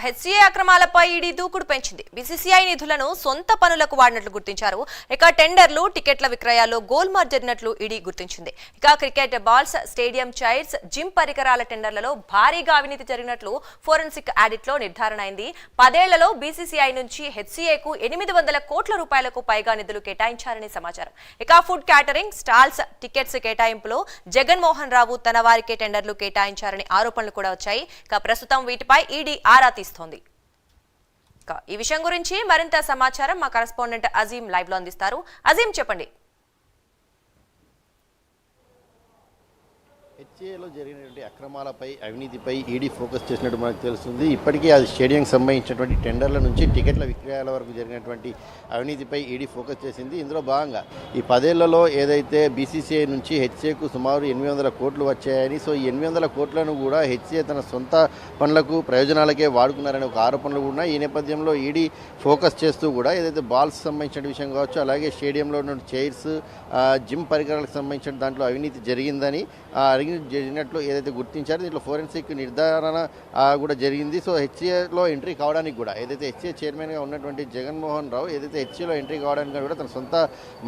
HCA అక్రమాలపై ED దూకుడు పెంచింది. BCCI నిధులను సొంత పనులకు వాడినట్లు గుర్తించారు. టెండర్లు, టికెట్ల విక్రయాల్లో గోల్మార్ జరిగినట్లు ఈడీ గుర్తించింది. Cricket balls, stadium chairs, gym పరికరాల టెండర్లలో భారీగా అవినీతి జరిగినట్లు ఫోరెన్సిక్ ఆడిట్ లో నిర్ధారణ అయింది. 10 ఏళ్లలో బీసీసీఐ నుంచి హెచ్సీఏకు 800 కోట్ల రూపాయలకు పైగా నిధులు కేటాయించారని సమాచారం. ఫుడ్ క్యాటరింగ్, స్టాల్స్, టికెట్స్ కేటాయింపులో జగన్మోహన్ రావు తన వారికే టెండర్లు కేటాయించారని ఆరోపణలు కూడా వచ్చాయి. ప్రస్తుతం వీటిపై ఈడీ ఆరా తీస్తోంది. ఈ విషయం గురించి మరింత సమాచారం మా కరెస్పాండెంట్ అజీం లైవ్ లో అందిస్తారు. అజీం, చెప్పండి. హెచ్ఏలో జరిగినటువంటి అక్రమాలపై, అవినీతిపై ఈడీ ఫోకస్ చేసినట్టు మనకు తెలుస్తుంది. ఇప్పటికే అది స్టేడియంకి సంబంధించినటువంటి టెండర్ల నుంచి టికెట్ల విక్రయాల వరకు జరిగినటువంటి అవినీతిపై ఈడీ ఫోకస్ చేసింది. ఇందులో భాగంగా ఈ 10 ఏళ్లలో ఏదైతే బీసీసీఐ నుంచి హెచ్ఏకు సుమారు 800 కోట్లు వచ్చాయని, సో ఈ 800 కోట్లను కూడా హెచ్ఏ తన సొంత పనులకు, ప్రయోజనాలకే వాడుకున్నారనే ఒక ఆరోపణలు కూడా ఈ నేపథ్యంలో ఈడీ ఫోకస్ చేస్తూ కూడా ఏదైతే బాల్స్ సంబంధించిన విషయం కావచ్చు, అలాగే స్టేడియంలో ఉన్న చైర్స్, జిమ్ పరికరాలకు సంబంధించిన దాంట్లో అవినీతి జరిగిందని జరిగినట్లు ఏదైతే గుర్తించారో దీంట్లో ఫోరెన్సిక్ నిర్ధారణ కూడా జరిగింది. సో హెచ్ఏలో ఎంట్రీ కావడానికి కూడా ఏదైతే హెచ్ఏ చైర్మన్గా ఉన్నటువంటి జగన్మోహన్ రావు ఏదైతే హెచ్ఏలో ఎంట్రీ కావడానికి కూడా తన సొంత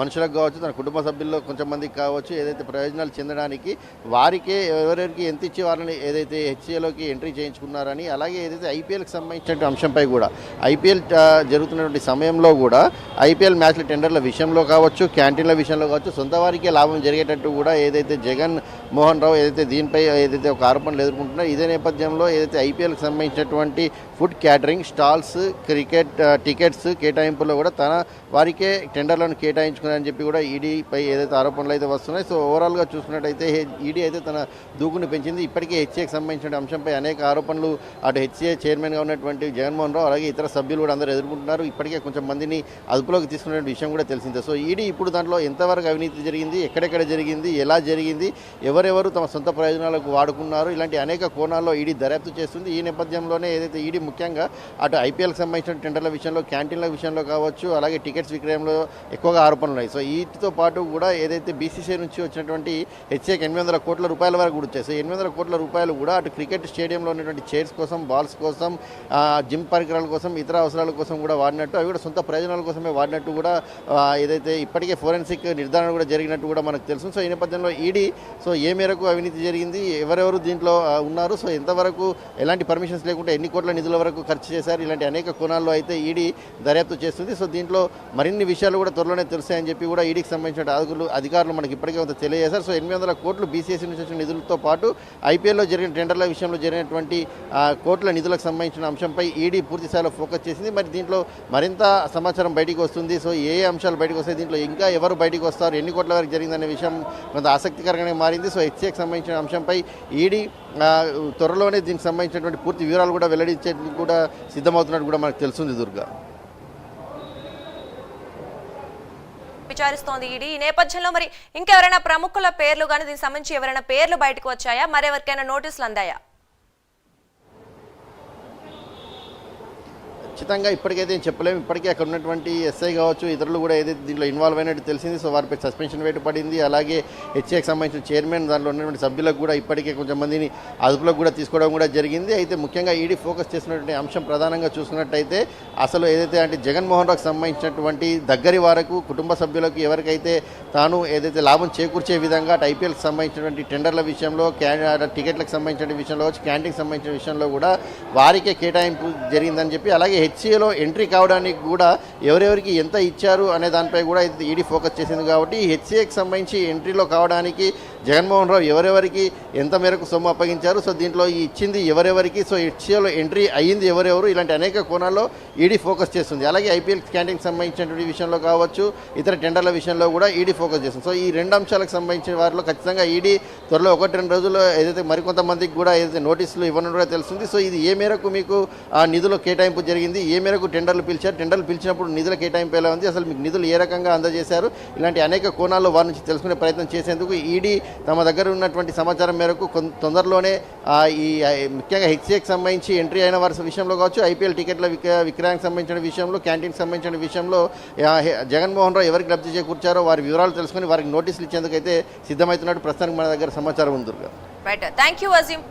మనుషులకు కావచ్చు, తన కుటుంబ సభ్యుల్లో కొంచెం మందికి కావచ్చు, ఏదైతే ప్రయోజనాలు చెందడానికి వారికే ఎవరెవరికి ఎంత ఇచ్చి వాళ్ళని ఏదైతే హెచ్ఏలోకి ఎంట్రీ చేయించుకున్నారని, అలాగే ఏదైతే ఐపీఎల్కి సంబంధించిన అంశంపై కూడా ఐపీఎల్ జరుగుతున్నటువంటి సమయంలో కూడా ఐపీఎల్ మ్యాచ్ల టెండర్ల విషయంలో కావచ్చు, క్యాంటీన్ల విషయంలో కావచ్చు, సొంత వారికే లాభం జరిగేటట్టు కూడా ఏదైతే జగన్ మోహన్ రావు ఏదైతే దీనిపై ఏదైతే ఒక ఆరోపణలు ఎదుర్కొంటున్నారో ఇదే నేపథ్యంలో ఏదైతే ఐపీఎల్కి సంబంధించినటువంటి food catering, stalls, cricket tickets కేటాయింపులో కూడా తన వారికే టెండర్లను కేటాయించుకున్నారని చెప్పి కూడా ఈడీపై ఏదైతే ఆరోపణలు అయితే వస్తున్నాయి. సో ఓవరాల్గా చూసుకున్నట్టయితే ఈడీ అయితే తన దూకుని పెంచింది. ఇప్పటికే హెచ్ఏకి సంబంధించిన అంశంపై అనేక ఆరోపణలు అటు హెచ్ఏ చైర్మన్గా ఉన్నటువంటి జగన్మోహన్ రావు అలాగే ఇతర సభ్యులు కూడా అందరూ ఎదుర్కొంటున్నారు. ఇప్పటికే కొంచెం మందిని అదుపులోకి తీసుకునే విషయం కూడా తెలిసిందే. సో ఈడీ ఇప్పుడు దాంట్లో ఎంతవరకు అవినీతి జరిగింది, ఎక్కడెక్కడ జరిగింది, ఎలా జరిగింది, ఎవరెవరు తమ సొంత ప్రయోజనాలకు వాడుకున్నారు, ఇలాంటి అనేక కోణాల్లో ఈడీ దర్యాప్తు చేస్తుంది. ఈ నేపథ్యంలోనే ఏదైతే ఈడీ ముఖ్యంగా అటు ఐపీఎల్కి సంబంధించిన టెండర్ల విషయంలో, క్యాంటీన్ల విషయంలో కావచ్చు, అలాగే టికెట్స్ విక్రయంలో ఎక్కువగా ఆరోపణలు ఉన్నాయి. సో వీటితో పాటు కూడా ఏదైతే బీసీసీఐ నుంచి వచ్చినటువంటి హెచ్ఏకి 800 కోట్ల రూపాయల వరకు కూడా వచ్చాయి. సో 800 కోట్ల రూపాయలు కూడా అటు క్రికెట్ స్టేడియంలో ఉన్నటువంటి చైర్స్ కోసం, బాల్స్ కోసం, జిమ్ పరికరాల కోసం, ఇతర అవసరాల కోసం కూడా వాడినట్టు, అవి కూడా సొంత ప్రయోజనాల కోసమే వాడినట్టు కూడా ఏదైతే ఇప్పటికే ఫోరెన్సిక్ నిర్ధారణ కూడా జరిగినట్టు కూడా మనకు తెలుసు. సో ఈ నేపథ్యంలో ఈడీ సో ఏ మేరకు అవినీతి జరిగింది, ఎవరెవరు దీంట్లో ఉన్నారు, సో ఎంతవరకు ఎలాంటి పర్మిషన్స్ లేకుండా ఎన్ని కోట్ల నిధుల వరకు ఖర్చు చేశారు, ఇలాంటి అనేక కోణాల్లో అయితే ఈడీ దర్యాప్తు చేస్తుంది. సో దీంట్లో మరిన్ని విషయాలు కూడా త్వరలోనే తెలుస్తాయని చెప్పి కూడా ఈడీకి సంబంధించిన అధికారులు మనకి ఇప్పటికే కొంత తెలియజేశారు. సో 800 కోట్లు బీసీసీ నుంచి వచ్చిన నిధులతో పాటు ఐపీఎల్లో జరిగిన టెండర్ల విషయంలో జరిగినటువంటి కోట్ల నిధులకు సంబంధించిన అంశంపై ఈడీ పూర్తి స్థాయిలో ఫోకస్ చేసింది. మరి దీంట్లో మరింత సమాచారం బయటికి వస్తుంది. సో ఏ అంశాలు బయటకు వస్తాయి, దీంట్లో ఇంకా ఎవరు బయటకు వస్తారు, ఎన్ని కోట్ల వరకు జరిగిందనే విషయం కొంత ఆసక్తికరంగానే మారింది. సో హెచ్ఏకి సంబంధించిన అంశంపై ఈడీ త్వరలోనే దీనికి సంబంధించినటువంటి పూర్తి వివరాలు కూడా వెల్లడించేందుకు కూడా సిద్ధమవుతున్నట్టు కూడా మనకు తెలుస్తుంది. దుర్గా విచారిస్తోంది ఈడీ. ఈ నేపథ్యంలో మరి ఇంకెవరైనా ప్రముఖుల పేర్లు కానీ దీనికి సంబంధించి ఎవరైనా పేర్లు బయటకు వచ్చాయా, మరెవరికైనా నోటీసులు అందాయా? ఖచ్చితంగా ఇప్పటికైతే ఏం చెప్పలేము. ఇప్పటికే అక్కడ ఉన్నటువంటి ఎస్ఐ కావచ్చు, ఇతరులు కూడా ఏదైతే దీంట్లో ఇన్వాల్వ్ అయినట్టు తెలిసింది. సో వారిపై సస్పెన్షన్ వేటు పడింది. అలాగే హెచ్ఏకి సంబంధించిన చైర్మన్, దాంట్లో ఉన్నటువంటి సభ్యులకు కూడా ఇప్పటికే కొంచెం మందిని అదుపులోకి కూడా తీసుకోవడం కూడా జరిగింది. అయితే ముఖ్యంగా ఈడీ ఫోకస్ చేసినటువంటి అంశం ప్రధానంగా చూసుకున్నట్టయితే అసలు ఏదైతే అంటే జగన్మోహన్ రావుకి సంబంధించినటువంటి దగ్గరి వారకు, కుటుంబ సభ్యులకు ఎవరికైతే తాను ఏదైతే లాభం చేకూర్చే విధంగా అటు ఐపీఎల్కి సంబంధించినటువంటి టెండర్ల విషయంలో, టికెట్లకు సంబంధించిన విషయంలో, క్యాంటీన్కి సంబంధించిన విషయంలో కూడా వారికే కేటాయింపు జరిగిందని చెప్పి, అలాగే హెచ్ఏలో ఎంట్రీ కావడానికి కూడా ఎవరెవరికి ఎంత ఇచ్చారు అనే దానిపై కూడా ఈడీ ఫోకస్ చేసింది. కాబట్టి హెచ్ఏకి సంబంధించి ఎంట్రీలో కావడానికి జగన్మోహన్ రావు ఎవరెవరికి ఎంత మేరకు సొమ్ము అప్పగించారు, సో దీంట్లో ఇచ్చింది ఎవరెవరికి, సో హెచ్ఏలో ఎంట్రీ అయ్యింది ఎవరెవరు, ఇలాంటి అనేక కోణాల్లో ఈడీ ఫోకస్ చేస్తుంది. అలాగే ఐపీఎల్ క్యాంటీన్కి సంబంధించినటువంటి విషయంలో కావచ్చు, ఇతర టెండర్ల విషయంలో కూడా ఈడీ ఫోకస్ చేస్తుంది. సో ఈ రెండు అంశాలకు సంబంధించిన వారిలో ఖచ్చితంగా ఈడీ త్వరలో 1-2 రోజుల్లో ఏదైతే మరికొంతమందికి కూడా ఏదైతే నోటీసులు ఇవ్వడం కూడా తెలుస్తుంది. సో ఇది ఏ మేరకు మీకు ఆ నిధుల కేటాయింపు జరిగింది, ఏ మేరకు టెండర్లు పిలిచారు, టెండర్లు పిలిచినప్పుడు నిధుల కేటాయింపు ఎలా ఉంది, అసలు మీకు నిధులు ఏ రకంగా అందజేశారు, ఇలాంటి అనేక కోణాల్లో వారి నుంచి తెలుసుకునే ప్రయత్నం చేసేందుకు ఈడీ తమ దగ్గర ఉన్నటువంటి సమాచారం మేరకు తొందరలోనే ఈ ముఖ్యంగా హెచ్ఏకి సంబంధించి ఎంట్రీ అయిన వారి విషయంలో కావచ్చు, ఐపీఎల్ టికెట్ల విక్రయానికి సంబంధించిన విషయంలో, క్యాంటీన్కి సంబంధించిన విషయంలో జగన్మోహన్ రావు ఎవరికి లబ్ధి చేకూర్చారో వారి వివరాలు తెలుసుకుని వారికి నోటీసులు ఇచ్చేందుకైతే సిద్ధమవుతున్నట్టు ప్రస్తుతానికి మన దగ్గర సమాచారం ఉంది. Right, thank you Azeem.